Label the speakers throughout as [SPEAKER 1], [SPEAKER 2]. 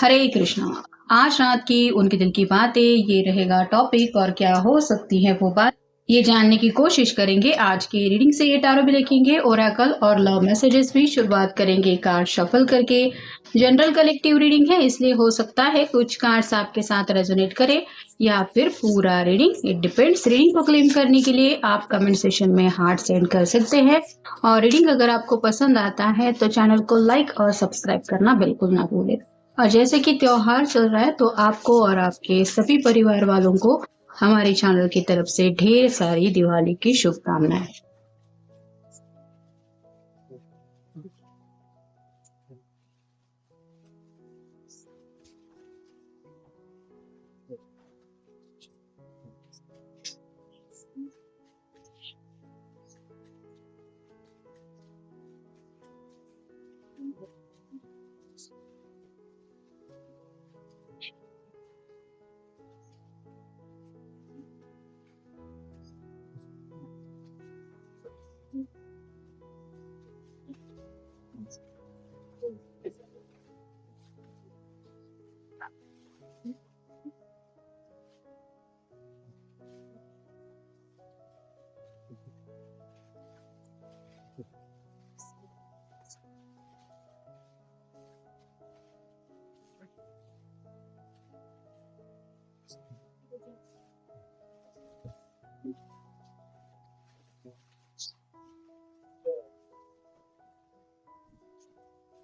[SPEAKER 1] हरे कृष्णा। आज रात की उनके दिल की बातें ये रहेगा टॉपिक और क्या हो सकती है वो बात, ये जानने की कोशिश करेंगे। आज की रीडिंग से ये टारो भी लिखेंगे, ओरेकल और लव मैसेजेस भी शुरुआत करेंगे कार्ड शफल करके। जनरल कलेक्टिव रीडिंग है, इसलिए हो सकता है कुछ कार्ड्स आपके साथ रेजोनेट करे या फिर पूरा रीडिंग, इट डिपेंड्स। रीडिंग को क्लेम करने के लिए आप कमेंट सेशन में हार्ट सेंड कर सकते हैं और रीडिंग अगर आपको पसंद आता है तो चैनल को लाइक और सब्सक्राइब करना बिल्कुल ना भूलें। और जैसे कि त्योहार चल रहा है तो आपको और आपके सभी परिवार वालों को हमारे चैनल की तरफ से ढेर सारी दिवाली की शुभकामनाएं।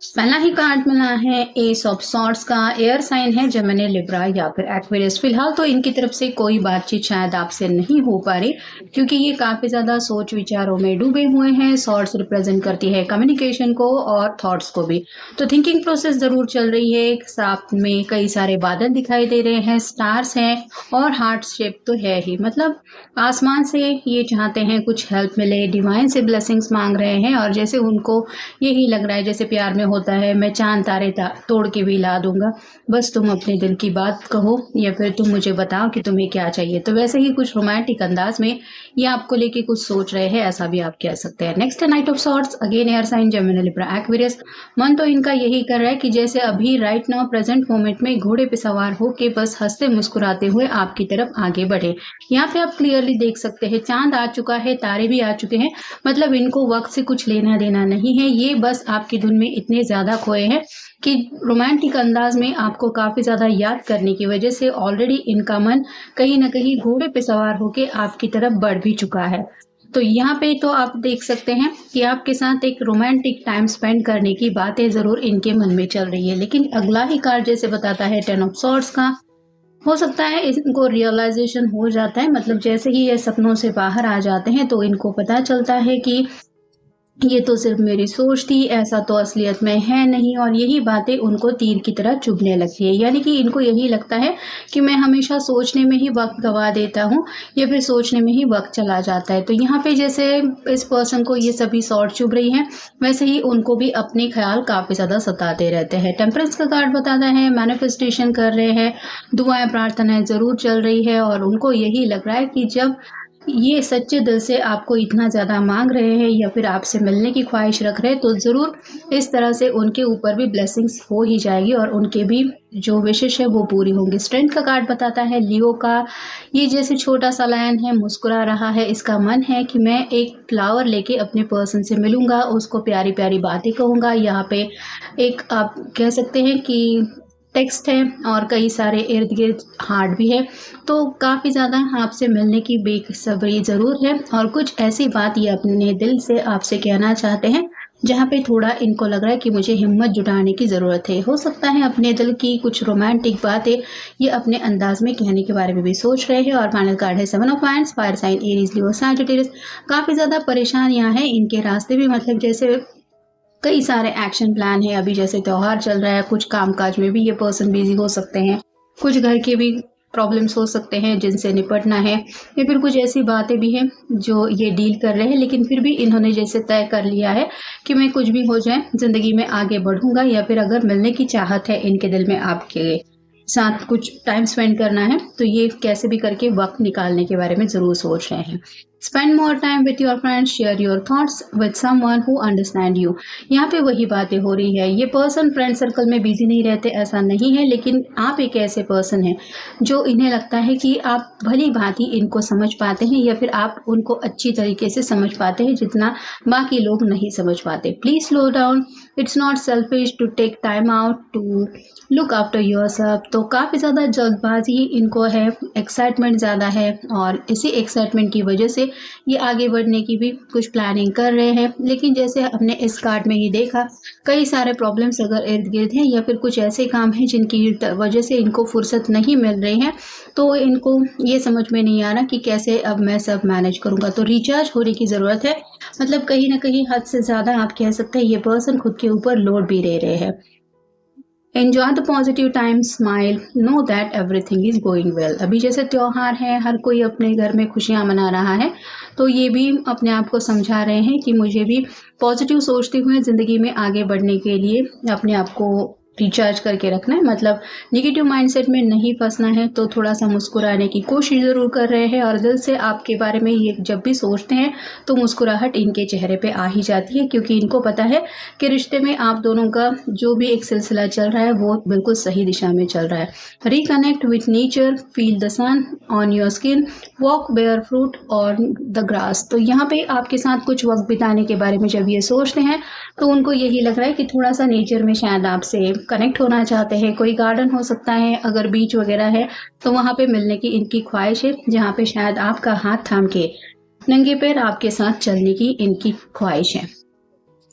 [SPEAKER 1] पहला ही कार्ड मिला है एस ऑफ सॉर्ड्स का। एयर साइन है, जेमिनी, लिब्रा या फिर एक्वेरियस। फिलहाल तो इनकी तरफ से कोई बातचीत शायद आपसे नहीं हो पा रही क्योंकि ये काफी ज्यादा सोच विचारों में डूबे हुए हैं। सॉर्ड्स रिप्रेजेंट करती है कम्युनिकेशन को और थॉट्स को भी, तो थिंकिंग प्रोसेस जरूर चल रही है। साथ में कई सारे बादल दिखाई दे रहे हैं, स्टार्स हैं और हार्ट शेप तो है ही, मतलब आसमान से ये चाहते हैं कुछ हेल्प मिले, डिवाइन से ब्लेसिंग्स मांग रहे हैं। और जैसे उनको यही लग रहा है जैसे प्यार में होता है, मैं चांद तारे तोड़ के भी ला दूंगा, बस तुम अपने दिल की बात कहो या फिर तुम मुझे बताओ कि तुम्हें क्या चाहिए। तो वैसे ही कुछ रोमांटिक अंदाज में ये आपको लेके कुछ सोच रहे हैं, ऐसा भी आप कह सकते हैं। नेक्स्ट है knight of swords, again air sign, Gemini, Libra, Aquarius. मन तो इनका यही कर रहा है कि जैसे अभी राइट नाउ प्रेजेंट मोमेंट में घोड़े पे सवार होके बस हंसते मुस्कुराते हुए आपकी तरफ आगे बढ़े। यहाँ पे आप क्लियरली देख सकते हैं चांद आ चुका है, तारे भी आ चुके हैं, मतलब इनको वक्त से कुछ लेना देना नहीं है। ये बस आपकी धुन में इतने ज्यादा खोए हैं कि रोमांटिक अंदाज में आपको काफी ज्यादा याद करने की वजह से ऑलरेडी इनका मन कहीं ना कहीं घोड़े पे सवार होके आपकी तरफ बढ़ भी चुका है। तो यहाँ पे तो आप देख सकते हैं कि आपके साथ एक रोमांटिक टाइम स्पेंड करने की बातें जरूर इनके मन में चल रही है। लेकिन अगला ही कार्ड जैसे बताता है टेन ऑफ सॉर्ड्स का, हो सकता है इनको रियलाइजेशन हो जाता है, मतलब जैसे ही ये सपनों से बाहर आ जाते हैं तो इनको पता चलता है कि ये तो सिर्फ मेरी सोच थी, ऐसा तो असलियत में है नहीं। और यही बातें उनको तीर की तरह चुभने लगती है, यानी कि इनको यही लगता है कि मैं हमेशा सोचने में ही वक्त गवा देता हूँ या फिर सोचने में ही वक्त चला जाता है। तो यहाँ पे जैसे इस पर्सन को ये सभी सॉर्ट चुभ रही हैं, वैसे ही उनको भी अपने ख्याल काफी ज्यादा सताते रहते हैं। टेम्परेंस का कार्ड बताता है मैनिफेस्टेशन कर रहे हैं, दुआएं प्रार्थनाएं जरूर चल रही है और उनको यही लग रहा है कि जब ये सच्चे दिल से आपको इतना ज़्यादा मांग रहे हैं या फिर आपसे मिलने की ख्वाहिश रख रहे हैं तो ज़रूर इस तरह से उनके ऊपर भी ब्लेसिंग्स हो ही जाएगी और उनके भी जो विशेष है वो पूरी होंगी। स्ट्रेंथ का कार्ड बताता है लियो का। ये जैसे छोटा सा लायन है, मुस्कुरा रहा है, इसका मन है कि मैं एक फ्लावर लेके अपने पर्सन से मिलूंगा, उसको प्यारी प्यारी बातें कहूँगा। यहाँ पे एक आप कह सकते हैं कि टेक्स्ट है और कई सारे इर्द गिर्द हार्ट भी है, तो काफ़ी ज़्यादा आपसे मिलने की बेसब्री ज़रूर है और कुछ ऐसी बात ये अपने दिल से आपसे कहना चाहते हैं जहाँ पे थोड़ा इनको लग रहा है कि मुझे हिम्मत जुटाने की ज़रूरत है। हो सकता है अपने दिल की कुछ रोमांटिक बातें ये अपने अंदाज में कहने के बारे में भी सोच रहे हैं। और फाइनल कार्ड है seven of wands, fire sign Aries, Leo, Sagittarius. काफ़ी ज़्यादा परेशान यहाँ है, इनके रास्ते भी मतलब जैसे कई सारे एक्शन प्लान है। अभी जैसे त्योहार चल रहा है, कुछ कामकाज में भी ये पर्सन बिजी हो सकते हैं, कुछ घर के भी प्रॉब्लम्स हो सकते हैं जिनसे निपटना है, या फिर कुछ ऐसी बातें भी हैं जो ये डील कर रहे हैं। लेकिन फिर भी इन्होंने जैसे तय कर लिया है कि मैं कुछ भी हो जाए ज़िंदगी में आगे बढ़ूंगा, या फिर अगर मिलने की चाहत है इनके दिल में आपके साथ कुछ टाइम स्पेंड करना है तो ये कैसे भी करके वक्त निकालने के बारे में ज़रूर सोच रहे हैं। Spend more time with your friends, share your thoughts with someone who understand you. यहाँ पे वही बातें हो रही है, ये पर्सन फ्रेंड सर्कल में बिजी नहीं रहते ऐसा नहीं है, लेकिन आप एक ऐसे पर्सन हैं जो इन्हें लगता है कि आप भली भांति इनको समझ पाते हैं या फिर आप उनको अच्छी तरीके से समझ पाते हैं जितना बाकी लोग नहीं समझ पाते। Please slow down, it's not selfish to take time out to look after yourself. तो काफ़ी ज़्यादा जल्दबाजी इनको है, एक्साइटमेंट ज़्यादा है और इसी एक्साइटमेंट की वजह से ये आगे बढ़ने की भी कुछ प्लानिंग कर रहे हैं। लेकिन जैसे हमने इस कार्ड में ही देखा, कई सारे प्रॉब्लम्स अगर इर्द गिर्द हैं या फिर कुछ ऐसे काम हैं जिनकी वजह से इनको फुर्सत नहीं मिल रही है, तो इनको ये समझ में नहीं आ रहा कि कैसे अब मैं सब मैनेज करूँगा। तो रिचार्ज होने की ज़रूरत है, मतलब कहीं ना कहीं हद से ज़्यादा आप कह सकते हैं ये पर्सन खुद के ऊपर लोड भी ले रहे हैं। Enjoy the positive time, smile, know that everything is going well. अभी जैसे त्यौहार है, हर कोई अपने घर में खुशियां मना रहा है, तो ये भी अपने आप को समझा रहे हैं कि मुझे भी पॉजिटिव सोचते हुए ज़िंदगी में आगे बढ़ने के लिए अपने आप को रिचार्ज करके रखना है, मतलब नेगेटिव माइंडसेट में नहीं फंसना है। तो थोड़ा सा मुस्कुराने की कोशिश ज़रूर कर रहे हैं और दिल से आपके बारे में ये जब भी सोचते हैं तो मुस्कुराहट इनके चेहरे पे आ ही जाती है, क्योंकि इनको पता है कि रिश्ते में आप दोनों का जो भी एक सिलसिला चल रहा है वो बिल्कुल सही दिशा में चल रहा है। Reconnect with nature, feel the sun on your skin, walk barefoot और द ग्रास। तो यहाँ पे आपके साथ कुछ वक्त बिताने के बारे में जब ये सोचते हैं तो उनको यही लग रहा है कि थोड़ा सा नेचर में शायद आपसे कनेक्ट होना चाहते हैं। कोई गार्डन हो सकता है, अगर बीच वगैरह है तो वहाँ पे मिलने की इनकी ख्वाहिश है, जहाँ पे शायद आपका हाथ थाम के नंगे पैर आपके साथ चलने की इनकी ख्वाहिश है।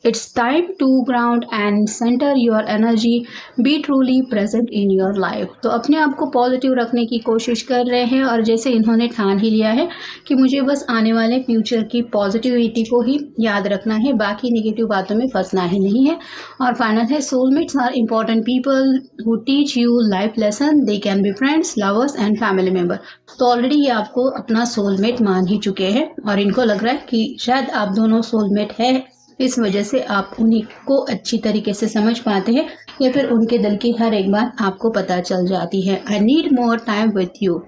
[SPEAKER 1] It's time to ground and centre your energy, be truly present in your life. तो अपने आप को पॉजिटिव रखने की कोशिश कर रहे हैं और जैसे इन्होंने ठान ही लिया है कि मुझे बस आने वाले फ्यूचर की पॉजिटिविटी को ही याद रखना है, बाकी नेगेटिव बातों में फंसना ही नहीं है। और फाइनल है, soulmates are important people who teach you life lesson, they can be friends, lovers and family member. तो ऑलरेडी ये आपको अपना सोलमेट मान ही चुके हैं और इनको लग रहा है कि शायद आप दोनों सोलमेट है, इस वजह से आप उन्हीं को अच्छी तरीके से समझ पाते हैं या फिर उनके दिल की हर एक बात आपको पता चल जाती है। I need more time with you.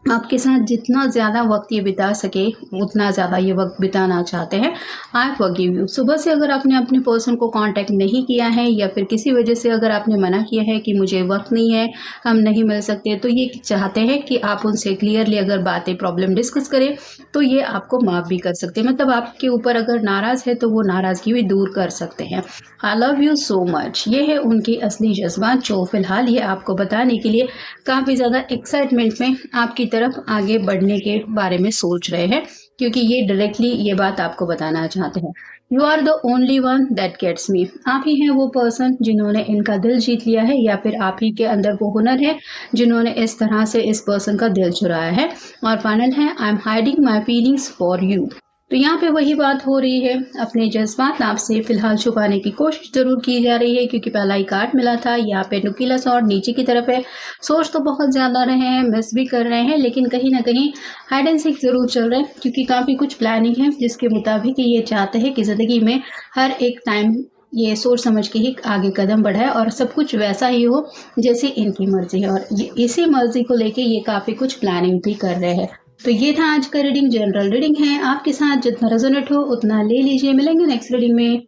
[SPEAKER 1] आपके साथ जितना ज़्यादा वक्त ये बिता सके उतना ज़्यादा ये वक्त बिताना चाहते हैं। I forgive you. सुबह से अगर आपने अपने पर्सन को कांटेक्ट नहीं किया है या फिर किसी वजह से अगर आपने मना किया है कि मुझे वक्त नहीं है, हम नहीं मिल सकते, तो ये चाहते हैं कि आप उनसे क्लियरली अगर बातें प्रॉब्लम डिस्कस करें तो ये आपको माफ़ भी कर सकते हैं, मतलब आपके ऊपर अगर नाराज़ है तो वो नाराज़गी भी दूर कर सकते हैं। I love you so much, ये है उनकी असली जज्बात जो फिलहाल ये आपको बताने के लिए काफ़ी ज़्यादा एक्साइटमेंट में आपकी तरफ आगे बढ़ने के बारे में सोच रहे हैं, क्योंकि ये डायरेक्टली ये बात आपको बताना चाहते हैं। You are the only one that gets me. आप ही हैं वो पर्सन जिन्होंने इनका दिल जीत लिया है, या फिर आप ही के अंदर वो हुनर है जिन्होंने इस तरह से इस पर्सन का दिल चुराया है। और फाइनल है, I am hiding my feelings for you. तो यहाँ पे वही बात हो रही है, अपने जज्बात आपसे फिलहाल छुपाने की कोशिश जरूर की जा रही है, क्योंकि पहला ही कार्ड मिला था, यहाँ पे नुकीला सॉर्ड नीचे की तरफ है। सोच तो बहुत ज़्यादा रहे हैं, मिस भी कर रहे हैं, लेकिन कहीं ना कहीं हाइड एंड सीक जरूर चल रहे हैं, क्योंकि काफ़ी कुछ प्लानिंग है जिसके मुताबिक ये चाहते हैं कि ज़िंदगी में हर एक टाइम ये सोच समझ के ही आगे कदम बढ़ाए और सब कुछ वैसा ही हो जैसे इनकी मर्जी है, और इसी मर्जी को लेके ये काफ़ी कुछ प्लानिंग भी कर रहे हैं। तो ये था आज का रीडिंग, जनरल रीडिंग है, आपके साथ जितना रेजोनेट हो उतना ले लीजिए। मिलेंगे नेक्स्ट रीडिंग में।